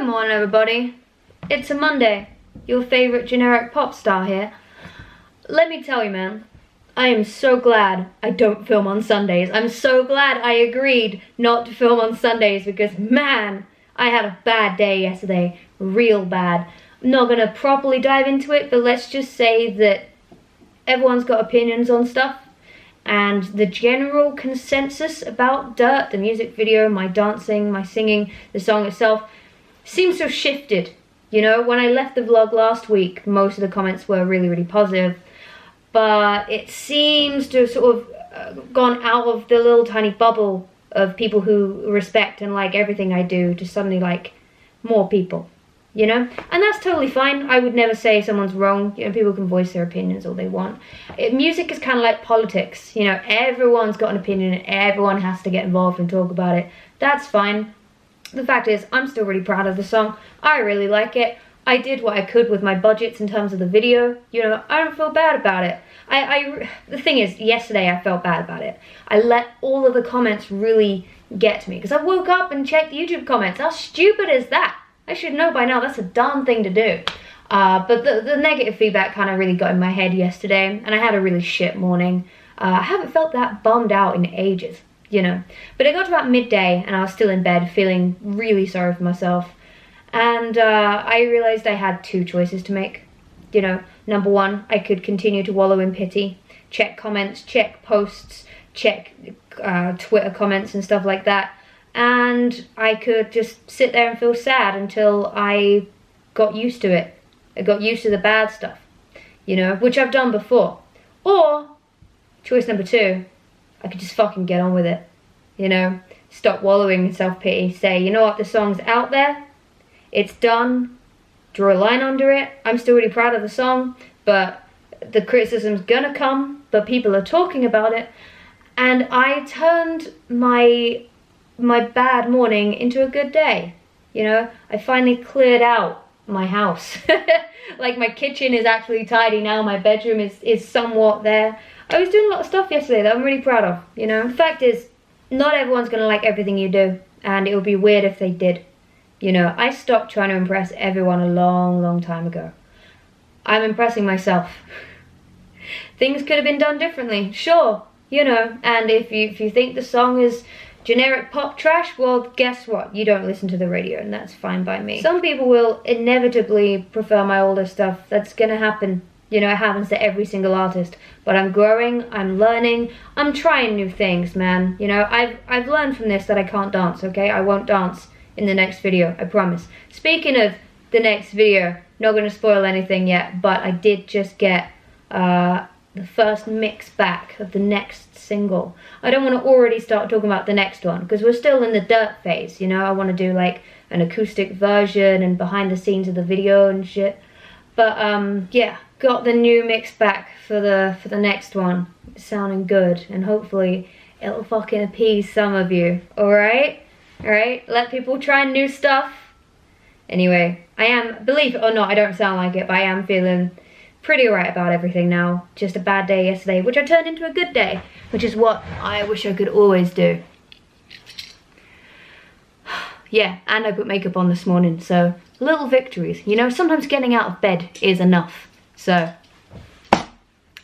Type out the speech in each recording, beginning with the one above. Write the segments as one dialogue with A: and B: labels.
A: Good morning, everybody. It's a Monday. Your favorite generic pop star here. Let me tell you, man, I am so glad I don't film on Sundays. I'm so glad I agreed not to film on Sundays because, man, I had a bad day yesterday. Real bad. I'm not gonna properly dive into it, but let's just say that everyone's got opinions on stuff. And the general consensus about Dirt, the music video, my dancing, my singing, the song itself, seems to have shifted. You know, when I left the vlog last week, most of the comments were really, really positive. But it seems to have sort of gone out of the little tiny bubble of people who respect and like everything I do to suddenly like more people. You know, and that's totally fine. I would never say someone's wrong. You know, people can voice their opinions all they want. Music is kind of like politics. You know, everyone's got an opinion and everyone has to get involved and talk about it. That's fine. The fact is, I'm still really proud of the song. I really like it. I did what I could with my budgets in terms of the video. You know, I don't feel bad about it. The thing is, yesterday I felt bad about it. I let all of the comments really get to me because I woke up and checked the YouTube comments. How stupid is that? I should know by now, that's a dumb thing to do. But the negative feedback kind of really got in my head yesterday, and I had a really shit morning. I haven't felt that bummed out in ages, you know. But it got to about midday, and I was still in bed, feeling really sorry for myself. And I realized I had two choices to make. You know, number one, I could continue to wallow in pity, check comments, check posts, check Twitter comments and stuff like that. And I could just sit there and feel sad until I got used to it. I got used to the bad stuff, you know, which I've done before. Or, choice number two, I could just fucking get on with it, you know, stop wallowing in self-pity, say, you know what, the song's out there, it's done, draw a line under it. I'm still really proud of the song, but the criticism's gonna come, but people are talking about it. And I turned my bad morning into a good day. You know, I finally cleared out my house. Like my kitchen is actually tidy now, my bedroom is somewhat there. I was doing a lot of stuff yesterday that I'm really proud of, you know. The fact is, not everyone's gonna like everything you do, and it would be weird if they did. You know, I stopped trying to impress everyone a long, long time ago. I'm impressing myself. Things could have been done differently, sure, you know, and if you think the song is generic pop trash, well, guess what? You don't listen to the radio, and that's fine by me. Some people will inevitably prefer my older stuff. That's gonna happen. You know, it happens to every single artist. But I'm growing, I'm learning, I'm trying new things, man. You know, I've learned from this that I can't dance, okay? I won't dance in the next video, I promise. Speaking of the next video, not gonna spoil anything yet, but I did just get the first mix back of the next single. I don't want to already start talking about the next one because we're still in the Dirt phase, you know. I want to do like an acoustic version and behind the scenes of the video and shit. But yeah, got the new mix back for the next one. It's sounding good, and hopefully it'll fucking appease some of you. Alright? Alright? Let people try new stuff. Anyway, I am, believe it or not, I don't sound like it, but I am feeling pretty alright about everything now. Just a bad day yesterday, which I turned into a good day, which is what I wish I could always do. Yeah, and I put makeup on this morning, so little victories. You know, sometimes getting out of bed is enough. So,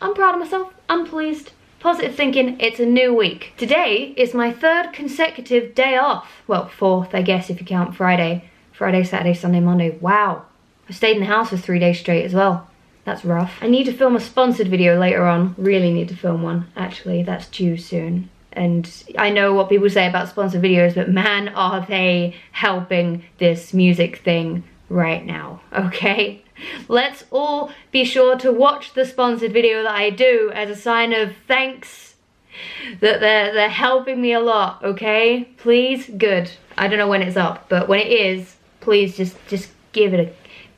A: I'm proud of myself, I'm pleased. Positive thinking, it's a new week. Today is my third consecutive day off. Well, fourth, I guess, if you count Friday. Friday, Saturday, Sunday, Monday. Wow. I stayed in the house for 3 days straight as well. That's rough. I need to film a sponsored video later on. Really need to film one. Actually, that's due soon. And I know what people say about sponsored videos, but man, are they helping this music thing right now, okay? Let's all be sure to watch the sponsored video that I do as a sign of thanks that they're helping me a lot, okay? Please, good. I don't know when it's up, but when it is, please just give it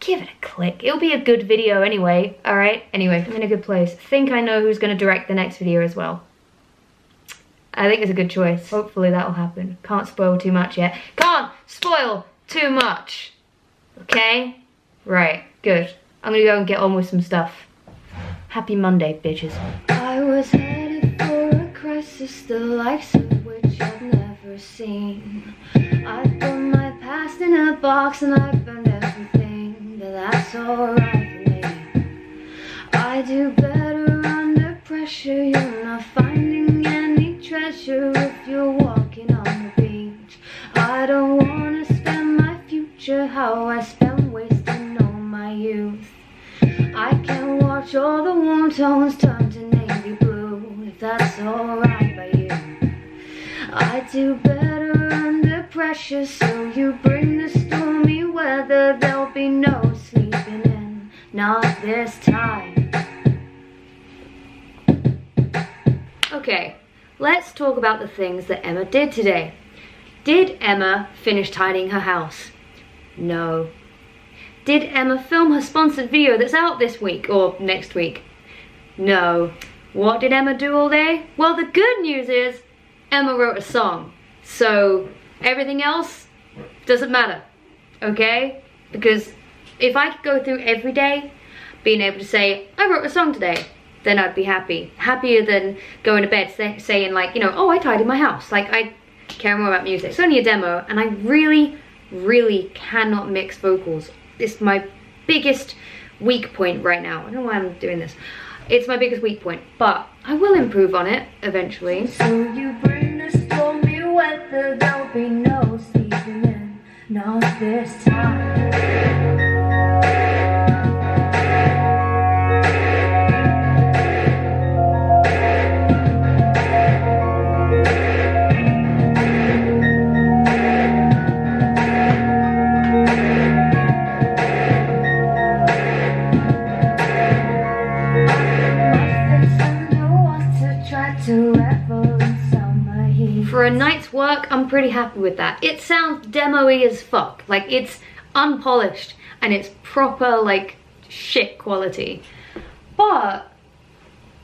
A: a click. It'll be a good video anyway, alright? Anyway, I'm in a good place. Think I know who's gonna direct the next video as well. I think it's a good choice. Hopefully that'll happen. Can't spoil too much yet. Can't spoil too much. Okay? Right, good. I'm gonna go and get on with some stuff. Happy Monday, bitches. I was headed for a crisis, the likes of which I've never seen. I put my past in a box and I burned everything, but that's alright for me. I do better under pressure. You're not finding any treasure if you're walking on the beach. I don't wanna spend my future how I spent wasting all my youth. I can watch all the warm tones turn to navy blue, if that's alright by you. I do better under pressure, so you bring the stormy weather. There'll be no sleeping in, not this time. Okay, let's talk about the things that Emma did today. Did Emma finish tidying her house? No. Did Emma film her sponsored video that's out this week or next week? No. What did Emma do all day? Well, the good news is Emma wrote a song. So everything else doesn't matter, okay? Because if I could go through every day being able to say, I wrote a song today, then I'd be happy. Happier than going to bed saying like, you know, oh, I tidied my house. Like, I care more about music. It's only a demo, and I really cannot mix vocals. It's my biggest weak point right now. I don't know why I'm doing this. It's my biggest weak point, but I will improve on it eventually. So you bring the stormy weather, there'll be no sleeping in, not this time. For a night's work, I'm pretty happy with that. It sounds demo-y as fuck. Like, it's unpolished and it's proper, like, shit quality. But,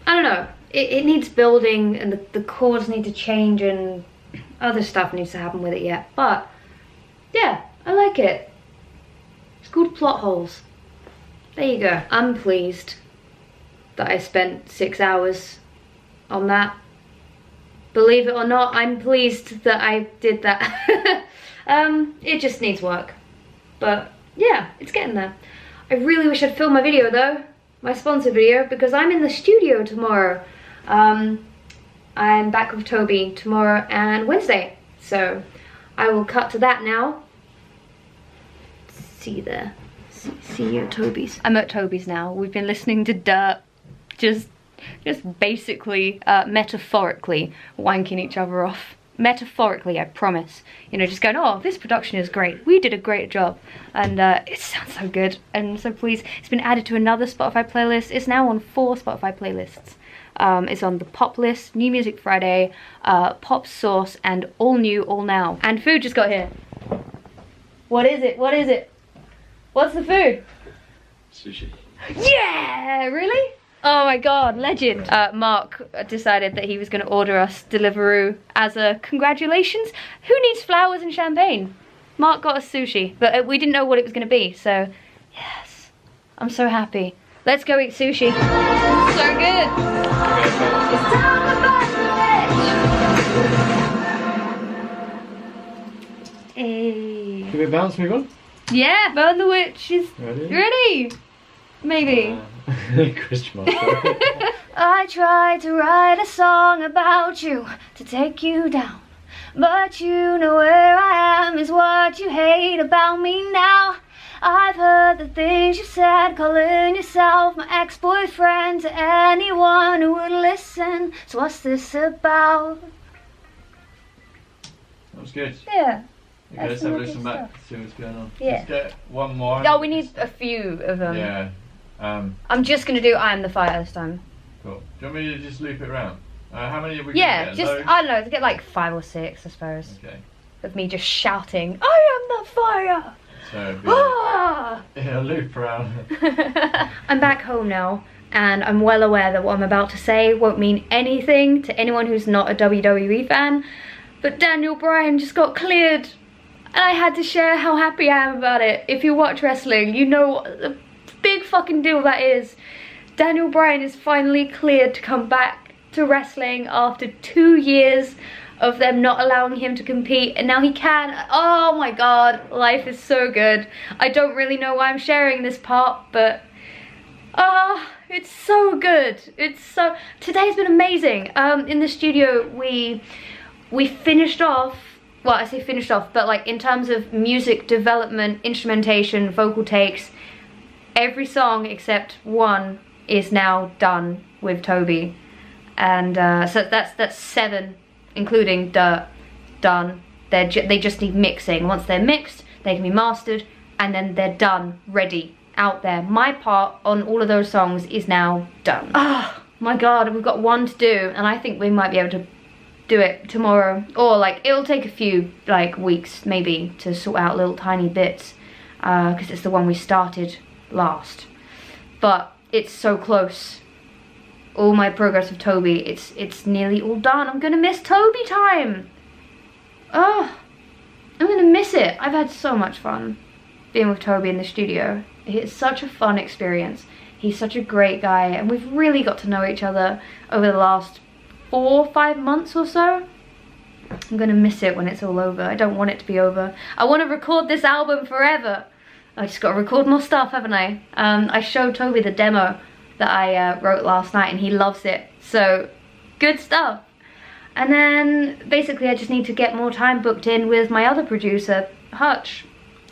A: I don't know. It needs building, and the chords need to change, and other stuff needs to happen with it yet. But, yeah, I like it. It's called Plot Holes. There you go. I'm pleased that I spent 6 hours on that. Believe it or not, I'm pleased that I did that. It just needs work. But yeah, it's getting there. I really wish I'd filmed my video though, my sponsor video, because I'm in the studio tomorrow. I'm back with Toby tomorrow and Wednesday. So I will cut to that now. See you there. See you at Toby's. I'm at Toby's now. We've been listening to Dirt. Just basically, metaphorically wanking each other off. Metaphorically, I promise. You know, just going, oh, this production is great. We did a great job. And it sounds so good. And so please, it's been added to another Spotify playlist. It's now on 4 Spotify playlists. It's on the Pop list, New Music Friday, Pop Sauce, and All New, All Now. And food just got here. What is it? What is it? What's the food?
B: Sushi.
A: Yeah, really? Oh my god, legend. Mark decided that he was going to order us Deliveroo as a congratulations. Who needs flowers and champagne? Mark got us sushi, but we didn't know what it was going to be, so yes. I'm so happy. Let's go eat sushi. So good. It's time to burn the witch. Hey.
B: Can we bounce, move on?
A: Yeah, burn the witch is ready. Maybe.
B: Question mark.
A: I tried to write a song about you to take you down, but you know where I am is what you hate about me now. I've heard the things you said, calling yourself my ex-boyfriend to anyone who would listen. So what's this about?
B: That was good.
A: Yeah.
B: Okay, let's have a listen back, see what's going on.
A: Yeah.
B: Let's get one more.
A: Oh, we need a few of them.
B: Yeah.
A: I'm just gonna do I Am the Fire this time.
B: Cool. Do you want me to just loop it around? How many have we
A: Yeah,
B: got?
A: just,
B: Loads?
A: I don't know, to get like 5 or 6, I suppose.
B: Okay.
A: Of me just shouting, I am the fire!
B: So it'll be
A: Ah!
B: a loop around.
A: I'm back home now, and I'm well aware that what I'm about to say won't mean anything to anyone who's not a WWE fan, but Daniel Bryan just got cleared, and I had to share how happy I am about it. If you watch wrestling, you know what a big fucking deal that is. Daniel Bryan is finally cleared to come back to wrestling after 2 years of them not allowing him to compete, and now he can. Oh my god, life is so good. I don't really know why I'm sharing this part, but it's so good. Today's been amazing. In the studio we finished off, well, I say finished off, but like in terms of music development, instrumentation, vocal takes, every song except one is now done with Toby. And so that's 7, including Dirt, done. They just need mixing. Once they're mixed, they can be mastered, and then they're done, ready, out there. My part on all of those songs is now done. Oh my god, we've got 1 to do, and I think we might be able to do it tomorrow. Or like, it'll take a few like weeks maybe to sort out little tiny bits, because it's the one we started last. But it's so close. All my progress with Toby, it's nearly all done. I'm gonna miss Toby time. Oh, I'm gonna miss it. I've had so much fun being with Toby in the studio. It's such a fun experience. He's such a great guy, and we've really got to know each other over the last 4 or 5 months or so. I'm gonna miss it when it's all over. I don't want it to be over. I want to record this album forever. I just got to record more stuff, haven't I? I showed Toby the demo that I wrote last night, and he loves it. So, good stuff. And then, basically, I just need to get more time booked in with my other producer, Hutch,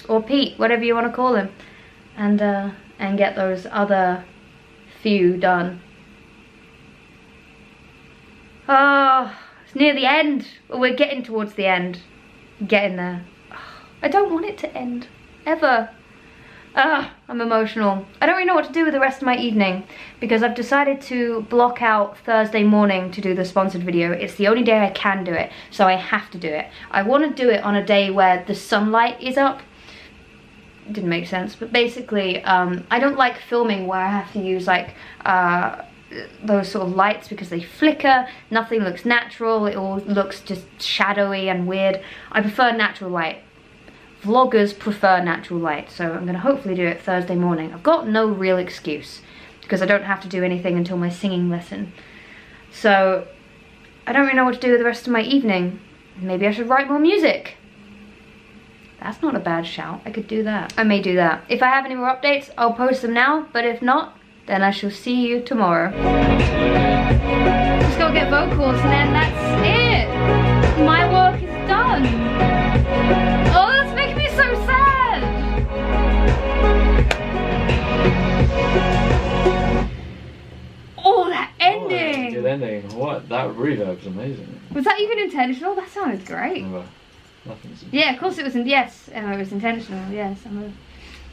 A: or Pete, whatever you want to call him, and get those other few done. Oh, it's near the end. We're getting towards the end. Getting there. I don't want it to end, ever. I'm emotional. I don't really know what to do with the rest of my evening, because I've decided to block out Thursday morning to do the sponsored video. It's the only day I can do it, so I have to do it. I want to do it on a day where the sunlight is up. Didn't make sense, but basically, I don't like filming where I have to use like those sort of lights, because they flicker, nothing looks natural, it all looks just shadowy and weird. I prefer natural light. Vloggers prefer natural light, so I'm going to hopefully do it Thursday morning. I've got no real excuse, because I don't have to do anything until my singing lesson. So, I don't really know what to do with the rest of my evening. Maybe I should write more music. That's not a bad shout, I could do that. I may do that. If I have any more updates, I'll post them now, but if not, then I shall see you tomorrow. Just gotta get vocals, and then that's it. My work is done. Oh, that's making me so sad. Oh, that ending.
B: Good ending. What? That reverb's amazing.
A: Was that even intentional? That sounded great.
B: Nothing's
A: yeah, of course it was. Yes, Emma, it was intentional. Yes, I'm a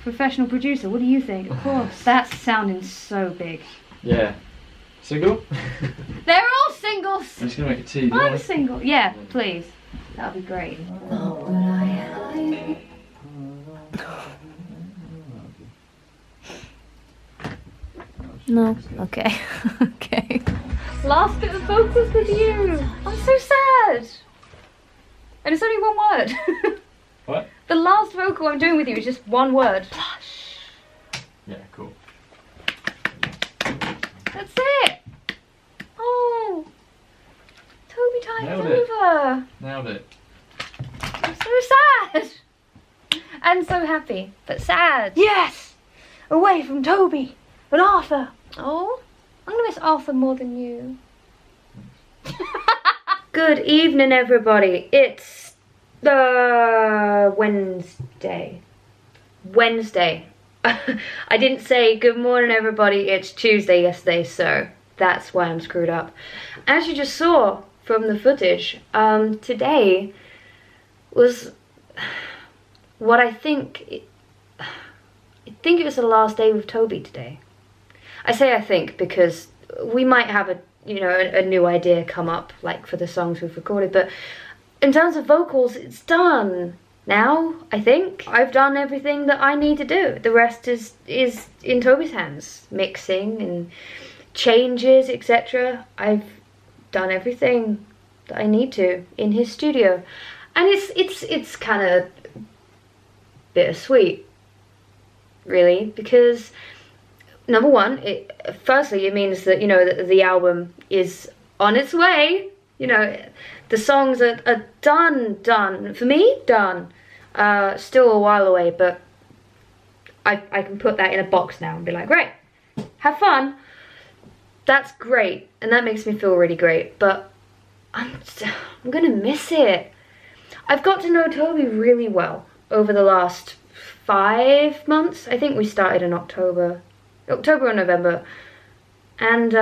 A: professional producer. What do you think? Of course. That's sounding so big.
B: Yeah. Single?
A: They're all singles.
B: I'm just gonna make a tea.
A: I'm single. Yeah, please. That would be great. No. Okay. Okay. Last bit of vocals with you. I'm so sad. And it's only 1 word.
B: What?
A: The last vocal I'm doing with you is just 1 word. Plush.
B: Yeah, cool.
A: That's it. Oh. Toby time's
B: Nailed it.
A: over.
B: Nailed it.
A: I'm so sad. And so happy, but sad. Yes! Away from Toby and Arthur. Oh, I'm gonna miss Arthur more than you. Good evening, everybody. It's Wednesday. I didn't say good morning, everybody. It's Tuesday yesterday, so that's why I'm screwed up. As you just saw from the footage, today was what I think it was the last day with Toby today. I say I think because we might have a new idea come up, like for the songs we've recorded, but in terms of vocals, it's done now. I think I've done everything that I need to do. The rest is in Toby's hands, mixing and changes, etc. I've done everything that I need to in his studio, and it's kind of bittersweet, really, because number one, firstly it means that that the album is on its way. You know, the songs are done. For me, done. Still a while away, but I can put that in a box now and be like, right, have fun. That's great, and that makes me feel really great, but I'm gonna miss it. I've got to know Toby really well over the last 5 months. I think we started in October or November. And,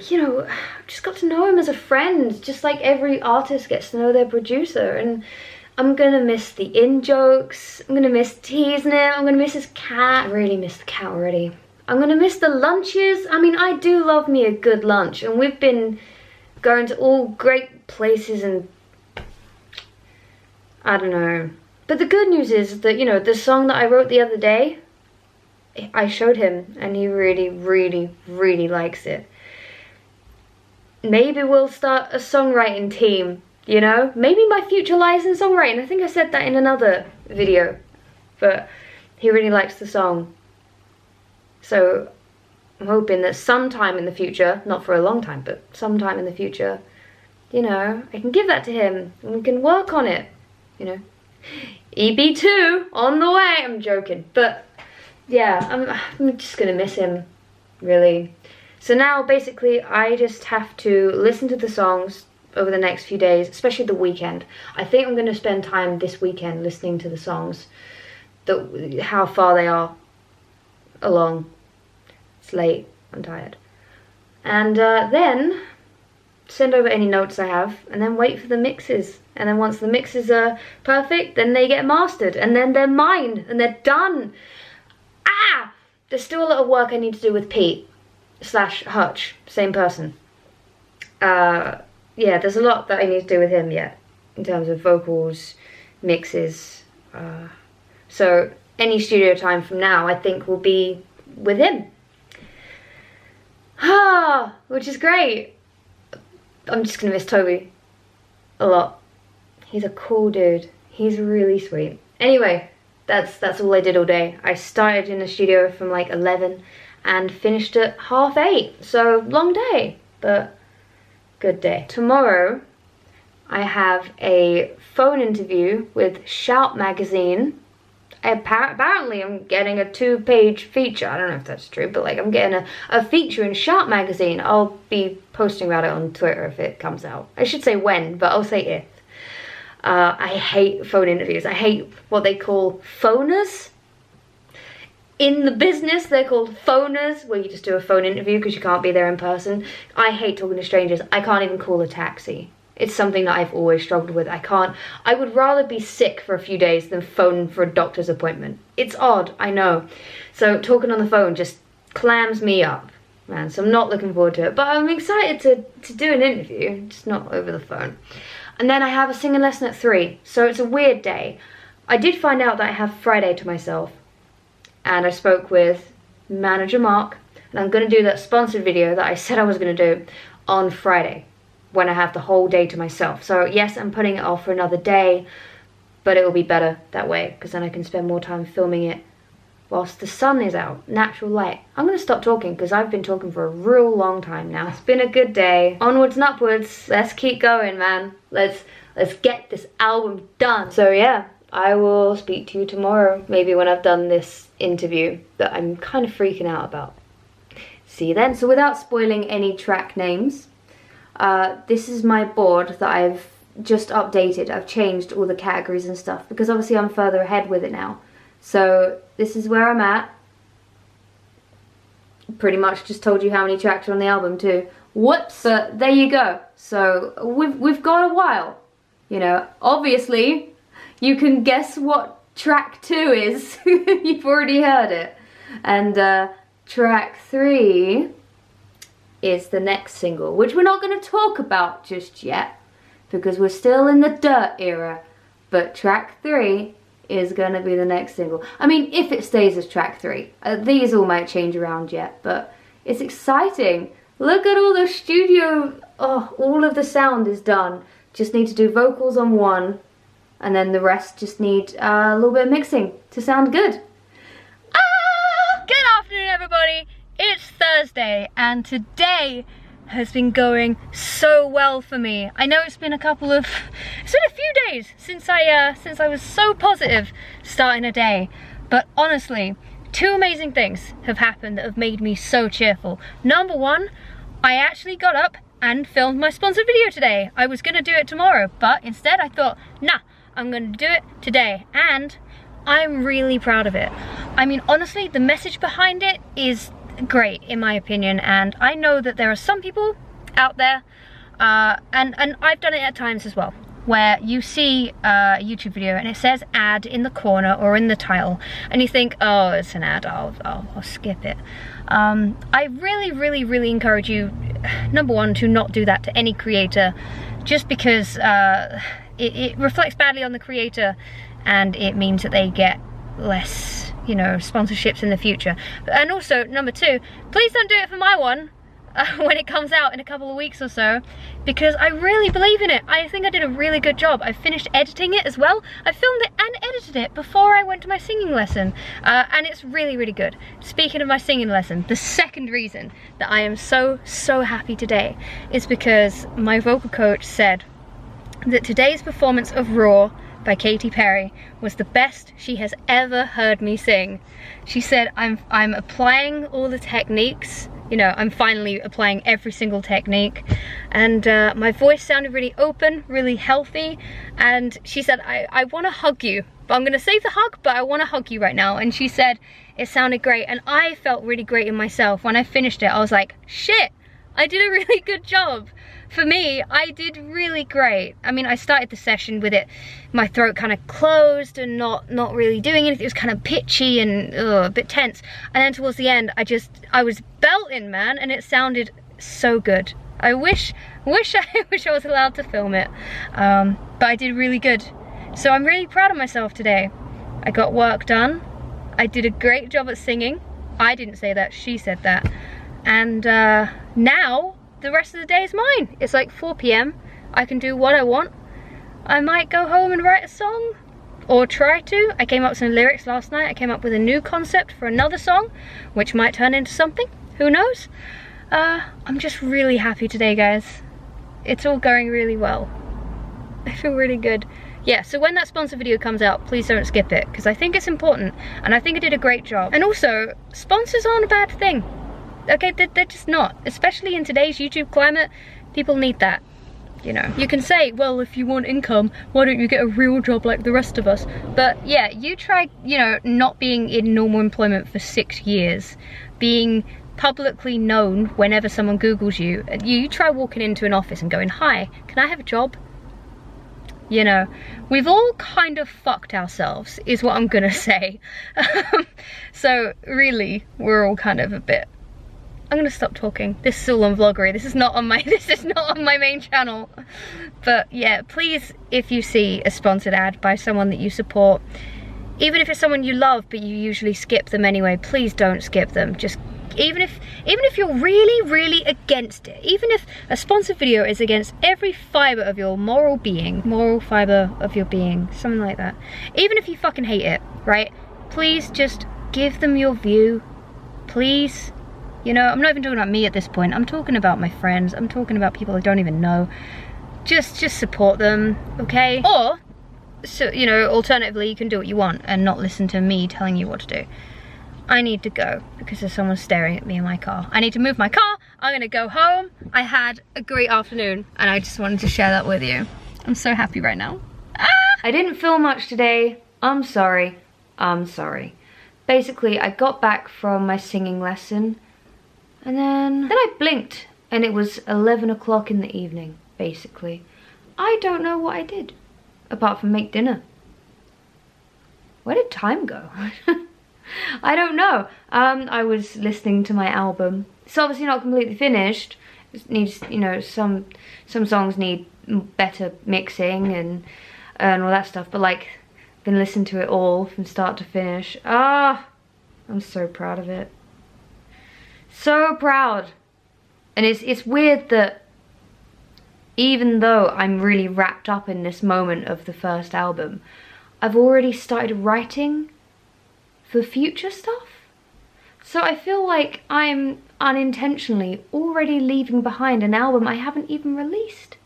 A: you know, I've just got to know him as a friend, just like every artist gets to know their producer. And I'm gonna miss the in-jokes, I'm gonna miss teasing him, I'm gonna miss his cat. I really miss the cat already. I'm gonna miss the lunches. I mean, I do love me a good lunch, and we've been going to all great places and I don't know. But the good news is that, you know, the song that I wrote the other day, I showed him and he really likes it. Maybe we'll start a songwriting team, you know? Maybe my future lies in songwriting. I think I said that in another video, but he really likes the song. So I'm hoping that sometime in the future, not for a long time, but sometime in the future, you know, I can give that to him and we can work on it, you know? EB2 on the way. I'm joking, but yeah, I'm just gonna miss him, really. So now basically I just have to listen to the songs over the next few days, especially the weekend. I think I'm gonna spend time this weekend listening to the songs, how far they are along. It's late, I'm tired. And then send over any notes I have and then wait for the mixes. And then once the mixes are perfect, then they get mastered and then they're mine and they're done. There's still a lot of work I need to do with Pete / Hutch, same person. Yeah, there's a lot that I need to do with him yet in terms of vocals, mixes. So any studio time from now I think will be with him. Which is great. I'm just gonna miss Toby a lot. He's a cool dude. He's really sweet. Anyway, that's all I did all day. I started in the studio from like 11 and finished at 8:30. So long day, but good day. Tomorrow I have a phone interview with Shout magazine. Apparently I'm getting a 2-page feature. I don't know if that's true, but like I'm getting a feature in Shout magazine. I'll be posting about it on Twitter if it comes out. I should say when, but I'll say if. I hate phone interviews. I hate what they call phoners. In the business, they're called phoners, where you just do a phone interview because you can't be there in person. I hate talking to strangers. I can't even call a taxi. It's something that I've always struggled with. I would rather be sick for a few days than phone for a doctor's appointment. It's odd, I know. So talking on the phone just clams me up, man. So I'm not looking forward to it. But I'm excited to do an interview, just not over the phone. And then I have a singing lesson at 3, so it's a weird day. I did find out that I have Friday to myself, and I spoke with manager Mark, and I'm going to do that sponsored video that I said I was going to do on Friday, when I have the whole day to myself. So yes, I'm putting it off for another day, but it will be better that way, because then I can spend more time filming it whilst the sun is out, natural light. I'm gonna stop talking because I've been talking for a real long time now. It's been a good day. Onwards and upwards. Let's keep going, man. Let's get this album done. So yeah, I will speak to you tomorrow, maybe when I've done this interview that I'm kind of freaking out about. See you then. So without spoiling any track names, this is my board that I've just updated. I've changed all the categories and stuff because obviously I'm further ahead with it now. So this is where I'm at. Pretty much just told you how many tracks are on the album too. Whoops, but there you go. So we've got a while. You know, obviously you can guess what track 2 is. You've already heard it. And track 3 is the next single, which we're not going to talk about just yet because we're still in the dirt era. But track 3 is going to be the next single. I mean, if it stays as track 3. These all might change around yet, but it's exciting. Look at all the studio, all of the sound is done. Just need to do vocals on one, and then the rest just need a little bit of mixing to sound good. Good afternoon, everybody. It's Thursday, and today has been going so well for me. I know it's been a few days since I was so positive starting a day, but honestly, 2 amazing things have happened that have made me so cheerful. Number one, I actually got up and filmed my sponsored video today. I was gonna do it tomorrow, but instead I thought, nah, I'm gonna do it today, and I'm really proud of it. I mean, honestly, the message behind it is great in my opinion, and I know that there are some people out there, and I've done it at times as well, where you see a YouTube video and it says ad in the corner or in the title, and you think, oh, it's an ad, I'll skip it. I really encourage you, number one, to not do that to any creator, just because it reflects badly on the creator, and it means that they get less, you know, sponsorships in the future. And also, number two, please don't do it for my one when it comes out in a couple of weeks or so, because I really believe in it. I think I did a really good job. I finished editing it as well. I filmed it and edited it before I went to my singing lesson, and it's really good. Speaking of my singing lesson, the second reason that I am so happy today is because my vocal coach said that today's performance of Raw by Katy Perry was the best she has ever heard me sing. She said I'm applying all the techniques, you know, I'm finally applying every single technique, and my voice sounded really open, really healthy, and she said, I want to hug you, but I'm gonna save the hug, but I want to hug you right now. And she said it sounded great, and I felt really great in myself. When I finished it, I was like, shit, I did a really good job. For me, I did really great. I mean, I started the session with it, my throat kind of closed and not really doing anything. It was kind of pitchy and a bit tense. And then towards the end, I was belting, man, and it sounded so good. I wish I was allowed to film it, but I did really good. So I'm really proud of myself today. I got work done. I did a great job at singing. I didn't say that, she said that. And now, the rest of the day is mine. It's like 4 PM. I can do what I want. I might go home and write a song, or try to. I came up with some lyrics last night. I came up with a new concept for another song, which might turn into something. Who knows? I'm just really happy today, guys. It's all going really well. I feel really good. Yeah, so when that sponsor video comes out, please don't skip it, because I think it's important, and I think I did a great job. And also, sponsors aren't a bad thing. Okay, they're just not. Especially in today's YouTube climate, people need that, you know. You can say, well, if you want income, why don't you get a real job like the rest of us? But yeah, you try, you know, not being in normal employment for 6 years, being publicly known whenever someone Googles you, and you try walking into an office and going, hi, can I have a job? You know, we've all kind of fucked ourselves, is what I'm gonna say. So really, we're all kind of a bit... I'm gonna stop talking. This is all on Vloggery. This is not on my main channel. But yeah, please, if you see a sponsored ad by someone that you support, even if it's someone you love but you usually skip them anyway, please don't skip them. Just even if you're really against it, even if a sponsored video is against every fiber of your moral fiber of your being, something like that. Even if you fucking hate it, right? Please just give them your view. Please. You know, I'm not even talking about me at this point. I'm talking about my friends. I'm talking about people I don't even know. Just support them, okay? Or, so, you know, alternatively, you can do what you want and not listen to me telling you what to do. I need to go because there's someone staring at me in my car. I need to move my car. I'm gonna go home. I had a great afternoon and I just wanted to share that with you. I'm so happy right now. Ah! I didn't film much today. I'm sorry. Basically, I got back from my singing lesson, and then I blinked and it was 11 o'clock in the evening, basically. I don't know what I did, apart from make dinner. Where did time go? I don't know. I was listening to my album. It's obviously not completely finished. It needs, you know, some songs need better mixing and all that stuff, but like, been listening to it all from start to finish. Ah, I'm so proud of it. So proud. And it's weird that even though I'm really wrapped up in this moment of the first album, I've already started writing for future stuff. So I feel like I'm unintentionally already leaving behind an album I haven't even released.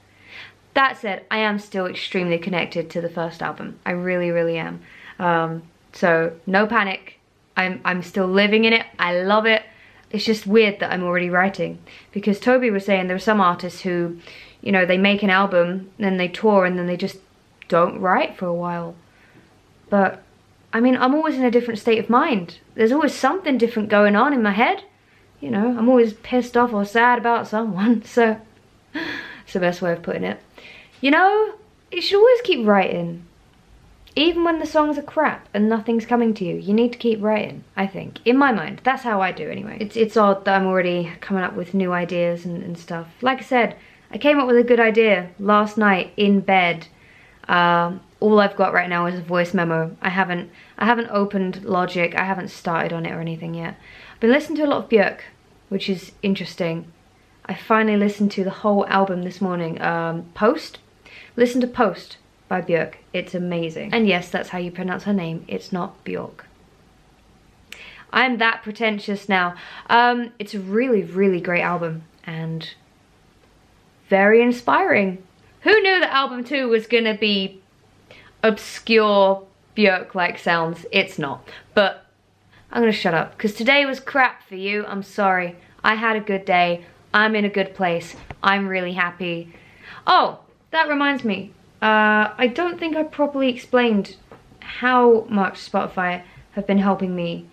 A: That said, I am still extremely connected to the first album. I really, really am. So no panic. I'm still living in it. I love it. It's just weird that I'm already writing, because Toby was saying there are some artists who, you know, they make an album, then they tour, and then they just don't write for a while. But I mean, I'm always in a different state of mind. There's always something different going on in my head. You know, I'm always pissed off or sad about someone, so it's the best way of putting it. You know, you should always keep writing. Even when the songs are crap and nothing's coming to you, you need to keep writing, I think. In my mind, that's how I do anyway. It's odd that I'm already coming up with new ideas and stuff. Like I said, I came up with a good idea last night in bed. All I've got right now is a voice memo. I haven't opened Logic. I haven't started on it or anything yet. I've been listening to a lot of Björk, which is interesting. I finally listened to the whole album this morning. Post? Listen to Post by Björk. It's amazing. And yes, that's how you pronounce her name. It's not Björk. I'm that pretentious now. It's a really, really great album and very inspiring. Who knew that album 2 was gonna be obscure Björk-like sounds? It's not. But I'm gonna shut up, because today was crap for you. I'm sorry. I had a good day. I'm in a good place. I'm really happy. Oh, that reminds me. I don't think I properly explained how much Spotify have been helping me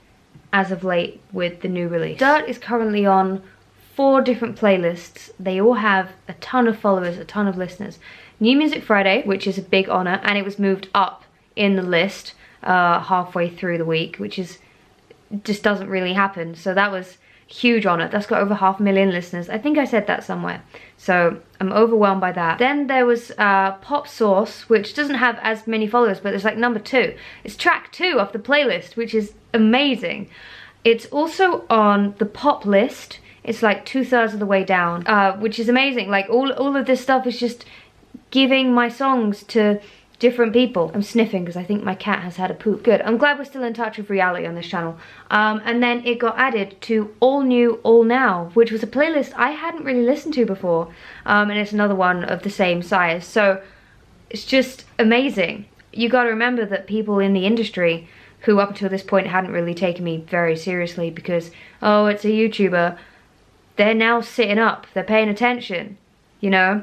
A: as of late with the new release. Dirt is currently on 4 different playlists. They all have a ton of followers, a ton of listeners. New Music Friday, which is a big honor, and it was moved up in the list halfway through the week, which just doesn't really happen. So that was huge honor. That's got over 500,000 listeners. I think I said that somewhere. So I'm overwhelmed by that. Then there was Pop Source, which doesn't have as many followers, but it's like number 2. It's track 2 off the playlist, which is amazing. It's also on the pop list. It's like 2/3 of the way down, which is amazing. Like all of this stuff is just giving my songs to different people. I'm sniffing because I think my cat has had a poop. Good. I'm glad we're still in touch with reality on this channel. And then it got added to All New, All Now, which was a playlist I hadn't really listened to before. And it's another one of the same size. So it's just amazing. You got to remember that people in the industry who up until this point hadn't really taken me very seriously because, oh, it's a YouTuber, they're now sitting up. They're paying attention, you know?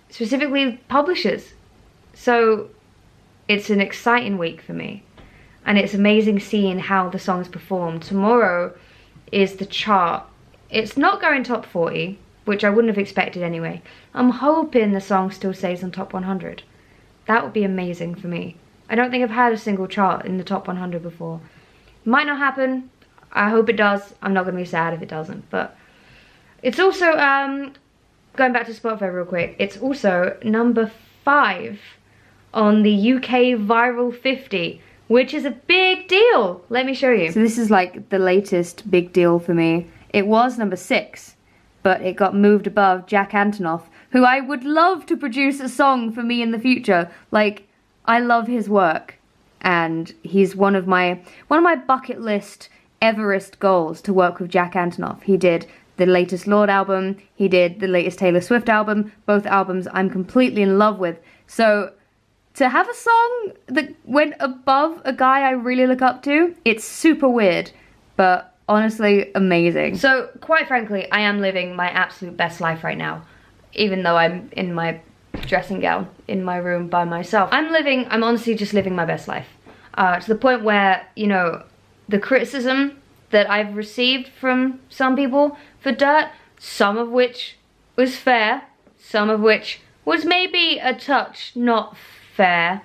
A: Specifically publishers. So it's an exciting week for me, and it's amazing seeing how the songs perform. Tomorrow is the chart. It's not going top 40, which I wouldn't have expected anyway. I'm hoping the song still stays on top 100. That would be amazing for me. I don't think I've had a single chart in the top 100 before. Might not happen. I hope it does. I'm not going to be sad if it doesn't. But it's also, going back to Spotify real quick, it's also number 5 on the UK Viral 50, which is a big deal. Let me show you. So this is like the latest big deal for me. It was number 6, but it got moved above Jack Antonoff, who I would love to produce a song for me in the future. Like, I love his work, and he's one of my bucket list Everest goals to work with Jack Antonoff. He did the latest Lorde album, he did the latest Taylor Swift album, both albums I'm completely in love with. So to have a song that went above a guy I really look up to, it's super weird, but honestly amazing. So quite frankly, I am living my absolute best life right now, even though I'm in my dressing gown in my room by myself. I'm honestly just living my best life, to the point where, you know, the criticism that I've received from some people for Dirt, some of which was fair, some of which was maybe a touch not fair,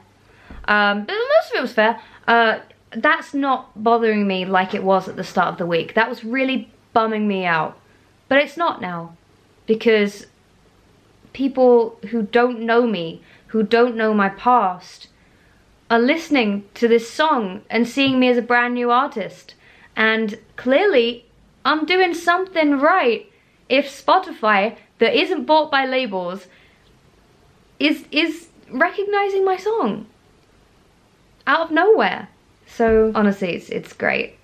A: but most of it was fair. That's not bothering me like it was at the start of the week. That was really bumming me out, but it's not now, because people who don't know me, who don't know my past, are listening to this song and seeing me as a brand new artist. And clearly, I'm doing something right if Spotify, that isn't bought by labels, is recognizing my song out of nowhere. So honestly, it's great.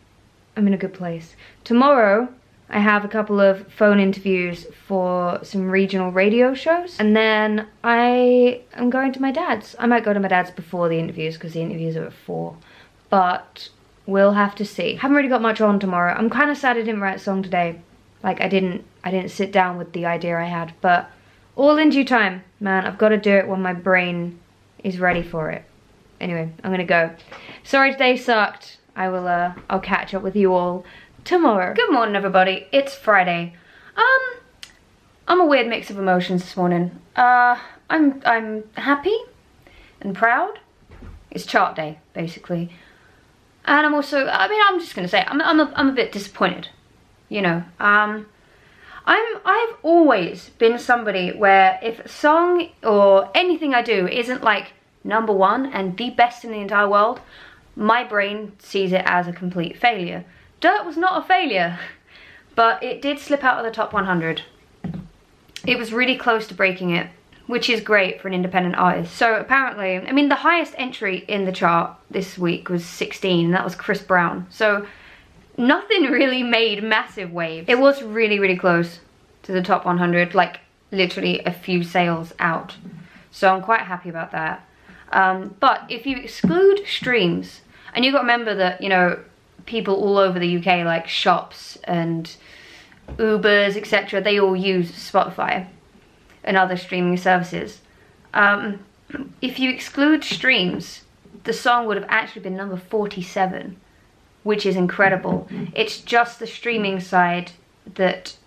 A: I'm in a good place. Tomorrow, I have a couple of phone interviews for some regional radio shows, and then I am going to my dad's. I might go to my dad's before the interviews because the interviews are at 4, but we'll have to see. Haven't really got much on tomorrow. I'm kind of sad I didn't write a song today. Like I didn't sit down with the idea I had, but all in due time, man. I've got to do it when my brain is ready for it. Anyway, I'm gonna go. Sorry today sucked. I'll catch up with you all tomorrow. Good morning, everybody. It's Friday. I'm a weird mix of emotions this morning. I'm happy and proud. It's chart day, basically. And I'm also, I mean, I'm just gonna say, I'm a bit disappointed. You know, I've always been somebody where if a song or anything I do isn't like #1 and the best in the entire world, my brain sees it as a complete failure. Dirt was not a failure, but it did slip out of the top 100. It was really close to breaking it, which is great for an independent artist. So apparently, I mean, the highest entry in the chart this week was 16, and that was Chris Brown. So nothing really made massive waves. It was really, really close to the top 100, like literally a few sales out. So I'm quite happy about that. But if you exclude streams, and you've got to remember that, you know, people all over the UK, like shops and Ubers, etc., they all use Spotify and other streaming services. If you exclude streams, the song would have actually been number 47, which is incredible. It's just the streaming side that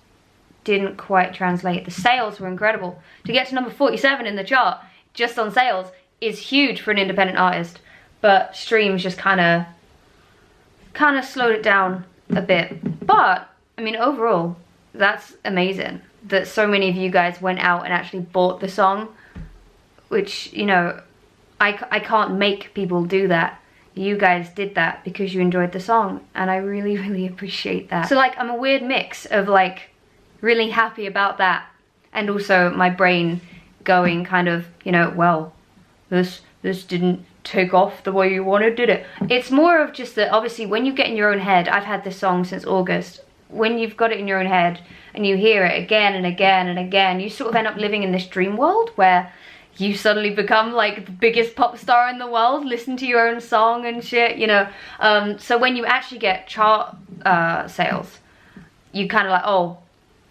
A: didn't quite translate. The sales were incredible. To get to number 47 in the chart, just on sales, is huge for an independent artist. But streams just kind of slowed it down a bit. But, I mean, overall, that's amazing that so many of you guys went out and actually bought the song, which, you know, I can't make people do that. You guys did that because you enjoyed the song, and I really, really appreciate that. So, like, I'm a weird mix of, like, really happy about that, and also my brain going kind of, you know, well, this didn't take off the way you wanted, did it? It's more of just that, obviously, when you get in your own head, I've had this song since August, when you've got it in your own head and you hear it again and again and again, you sort of end up living in this dream world where you suddenly become like the biggest pop star in the world, listen to your own song and shit, you know. So when you actually get chart sales, you kind of like,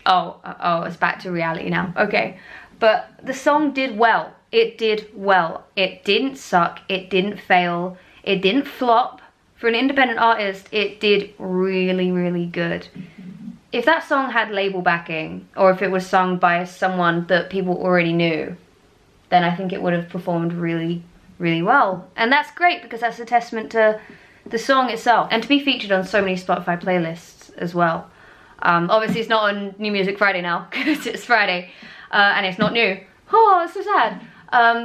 A: oh, it's back to reality now. Okay, but the song did well. It did well. It didn't suck. It didn't fail. It didn't flop. For an independent artist, it did really, really good. If that song had label backing, or if it was sung by someone that people already knew, then I think it would have performed really, really well. And that's great because that's a testament to the song itself. And to be featured on so many Spotify playlists as well. Obviously it's not on New Music Friday now, because it's Friday, and it's not new. Oh, it's so sad.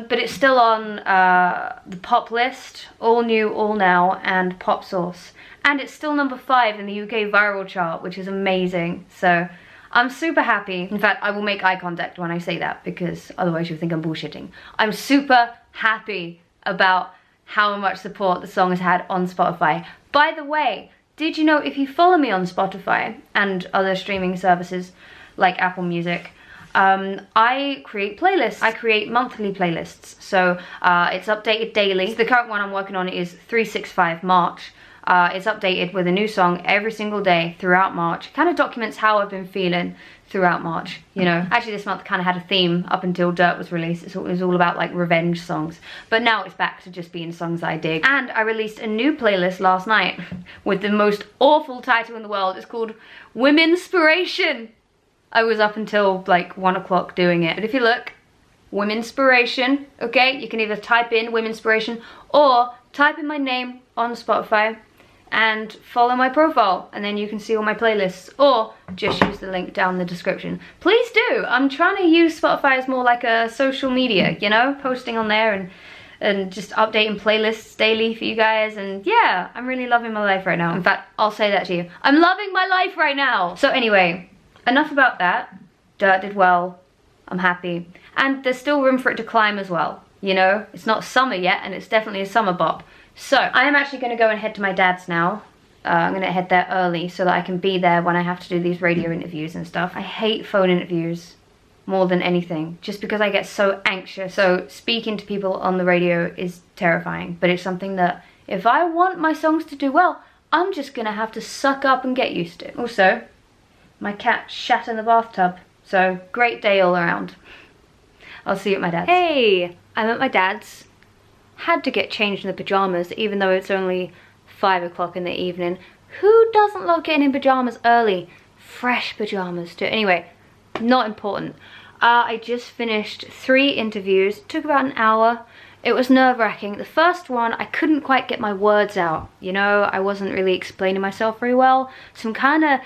A: But it's still on the pop list, all new, all now, and pop source. And it's still number 5 in the UK viral chart, which is amazing. So I'm super happy. In fact, I will make eye contact when I say that, because otherwise you'll think I'm bullshitting. I'm super happy about how much support the song has had on Spotify. By the way, did you know if you follow me on Spotify and other streaming services like Apple Music, I create playlists. I create monthly playlists, so it's updated daily. The current one I'm working on is 365 March. It's updated with a new song every single day throughout March. It kind of documents how I've been feeling throughout March, you know. Actually, this month kind of had a theme up until Dirt was released. It was all about like revenge songs, but now it's back to just being songs I dig. And I released a new playlist last night with the most awful title in the world. It's called Women'spiration. I was up until like 1 o'clock doing it. But if you look, Women'spiration, okay? You can either type in Women'spiration or type in my name on Spotify and follow my profile, and then you can see all my playlists, or just use the link down in the description. Please do. I'm trying to use Spotify as more like a social media, you know, posting on there and just updating playlists daily for you guys. And yeah, I'm really loving my life right now. In fact, I'll say that to you. I'm loving my life right now. So anyway, enough about that. Dirt did well. I'm happy. And there's still room for it to climb as well. You know, it's not summer yet, and it's definitely a summer bop. So I am actually going to go and head to my dad's now I'm gonna head there early so that I can be there when I have to do these radio interviews and stuff. I hate phone interviews more than anything, just because I get so anxious. So speaking to people on the radio is terrifying, but it's something that if I want my songs to do well, I'm just gonna have to suck up and get used to. Also, my cat shat in the bathtub, so great day all around. I'll see you at my dad's. Hey, I'm at my dad's. Had to get changed in the pajamas, even though it's only 5 o'clock in the evening. Who doesn't love getting in pajamas early? Fresh pajamas too. Anyway, not important. I just finished 3 interviews. Took about an hour. It was nerve-wracking. The first one, I couldn't quite get my words out. You know, I wasn't really explaining myself very well. So I'm kind of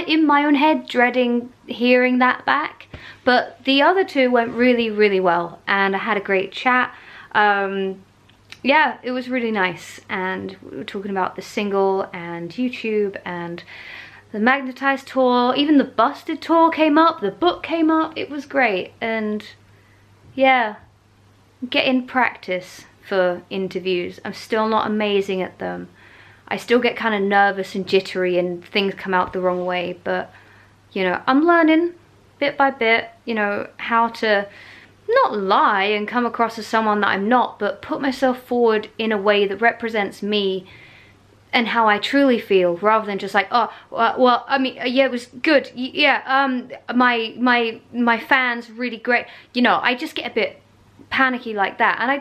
A: in my own head, dreading hearing that back. But the other 2 went really, really well. And I had a great chat. Yeah, it was really nice. And we were talking about the single and YouTube and the Magnetized tour. Even the Busted tour came up. The book came up. It was great. And yeah, getting practice for interviews. I'm still not amazing at them. I still get kind of nervous and jittery and things come out the wrong way. But, you know, I'm learning bit by bit, you know, how to not lie and come across as someone that I'm not, but put myself forward in a way that represents me and how I truly feel, rather than just like, oh, well, I mean, yeah, it was good. Yeah, my fans really great. You know, I just get a bit panicky like that, and I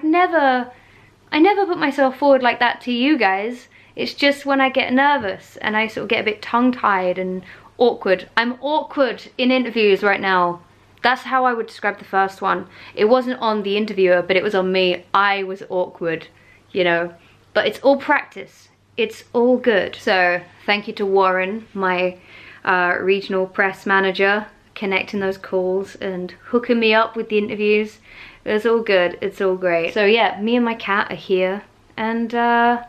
A: never put myself forward like that to you guys. It's just when I get nervous and I sort of get a bit tongue-tied and awkward. I'm awkward in interviews right now. That's how I would describe the first one. It wasn't on the interviewer, but it was on me. I was awkward, you know. But it's all practice. It's all good. So thank you to Warren, my regional press manager, connecting those calls and hooking me up with the interviews. It's all good. It's all great. So yeah, me and my cat are here, and I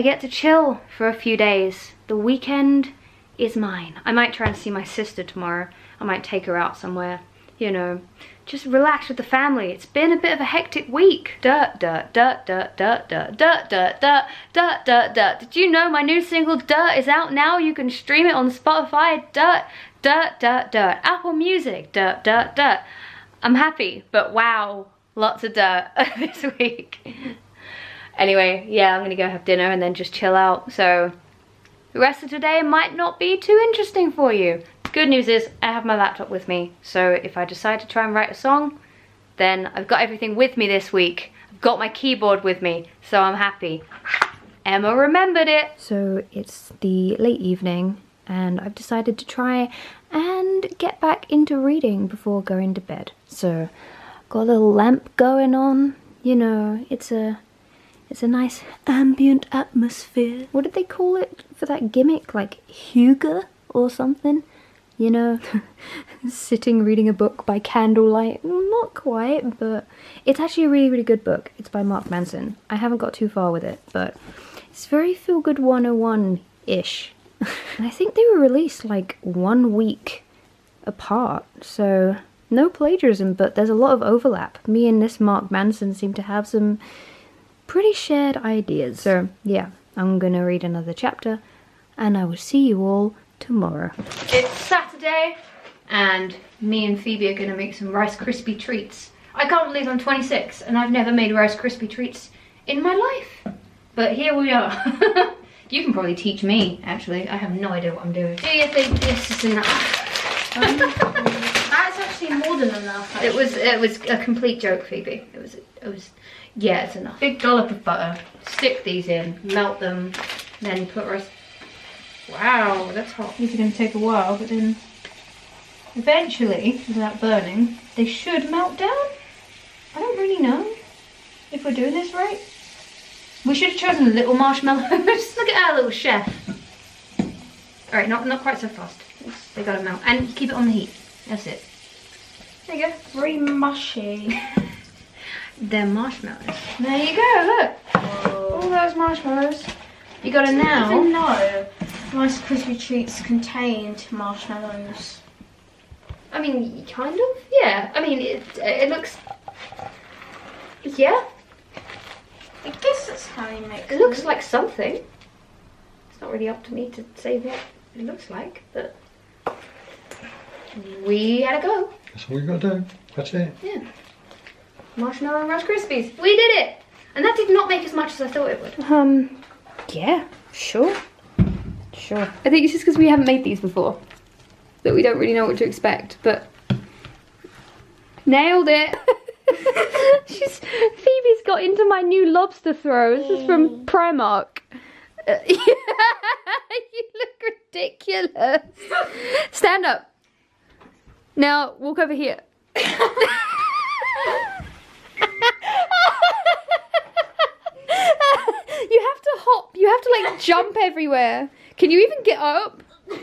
A: get to chill for a few days. The weekend is mine. I might try and see my sister tomorrow. I might take her out somewhere, you know, just relax with the family. It's been a bit of a hectic week. Dirt, dirt, dirt, dirt, dirt, dirt, dirt, dirt, dirt, dirt, dirt, dirt. Did you know my new single Dirt is out now? You can stream it on Spotify. Dirt, dirt, dirt, dirt. Apple Music. Dirt, dirt, dirt. I'm happy, but wow, lots of dirt this week. Anyway, yeah, I'm gonna go have dinner and then just chill out. So the rest of today might not be too interesting for you. Good news is I have my laptop with me, so if I decide to try and write a song, then I've got everything with me this week. I've got my keyboard with me, so I'm happy. Emma remembered it. So it's the late evening, and I've decided to try and get back into reading before going to bed. So got a little lamp going on, you know, it's a nice ambient atmosphere. What did they call it for that gimmick, like hygge or something? You know, sitting reading a book by candlelight. Not quite, but it's actually a really, really good book. It's by Mark Manson. I haven't got too far with it, but it's very Feel Good 101-ish. And I think they were released like 1 week apart, so no plagiarism, but there's a lot of overlap. Me and this Mark Manson seem to have some pretty shared ideas. So yeah, I'm gonna read another chapter, and I will see you all tomorrow. It's Saturday, and me and Phoebe are gonna make some Rice Krispie treats. I can't believe I'm 26 and I've never made Rice Krispie treats in my life, but here we are. You can probably teach me, actually. I have no idea what I'm doing. Do you think this is enough?
C: That's actually more than enough. Actually.
A: It was a complete joke, Phoebe. It was yeah, it's enough. Big dollop of butter. Stick these in, melt them, then put rice. Wow, that's hot. These are going to take a while, but then eventually, without burning, they should melt down. I don't really know if we're doing this right. We should have chosen little marshmallows. Look at our little chef. Alright, not quite so fast. They gotta melt. And keep it on the heat. That's it. There you go.
C: Very mushy.
A: They're marshmallows. There you go, look.
C: Whoa.
A: All those marshmallows. You gotta now.
C: I didn't know Rice Krispie treats contained marshmallows.
A: I mean, kind of. Yeah. I mean, it looks. Yeah.
C: I guess that's how you make
A: It looks like something. It's not really up to me to say what it looks like, but we had a go.
D: That's all you got to do. That's it.
A: Yeah. Marshmallow and Rice Krispies. We did it! And that did not make as much as I thought it would. Yeah, sure. Sure. I think it's just because we haven't made these before that we don't really know what to expect, but nailed it. Phoebe's got into my new lobster throw. This is from Primark. You look ridiculous. Stand up. Now walk over here. You have to hop. You have to like jump everywhere. Can you even get up? Are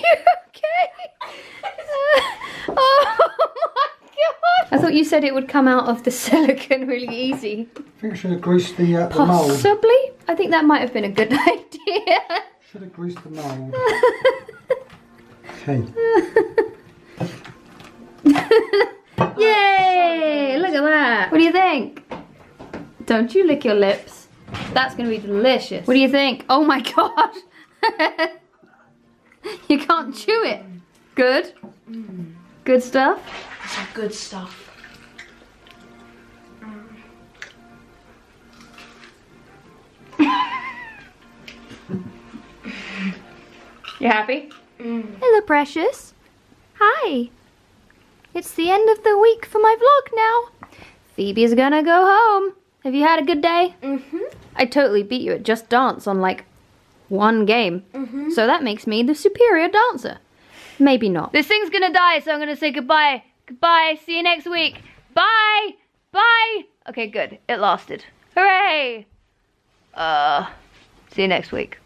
A: you okay? Oh my god! I thought you said it would come out of the silicone really easy.
D: I think I should have greased the mould.
A: Possibly. I think that might have been a good idea.
D: Should have greased the mould. Okay.
A: Yay! Look at that. What do you think? Don't you lick your lips. That's going to be delicious. What do you think? Oh my god. You can't chew it. Good? Good stuff?
C: That's good stuff.
A: You happy? Hello, precious. Hi. It's the end of the week for my vlog now. Phoebe's gonna go home. Have you had a good day? I totally beat you at Just Dance on like one game. So that makes me the superior dancer. Maybe not. This thing's gonna die, so I'm gonna say goodbye. Goodbye. See you next week. Bye. Bye. Okay, good. It lasted. Hooray. See you next week.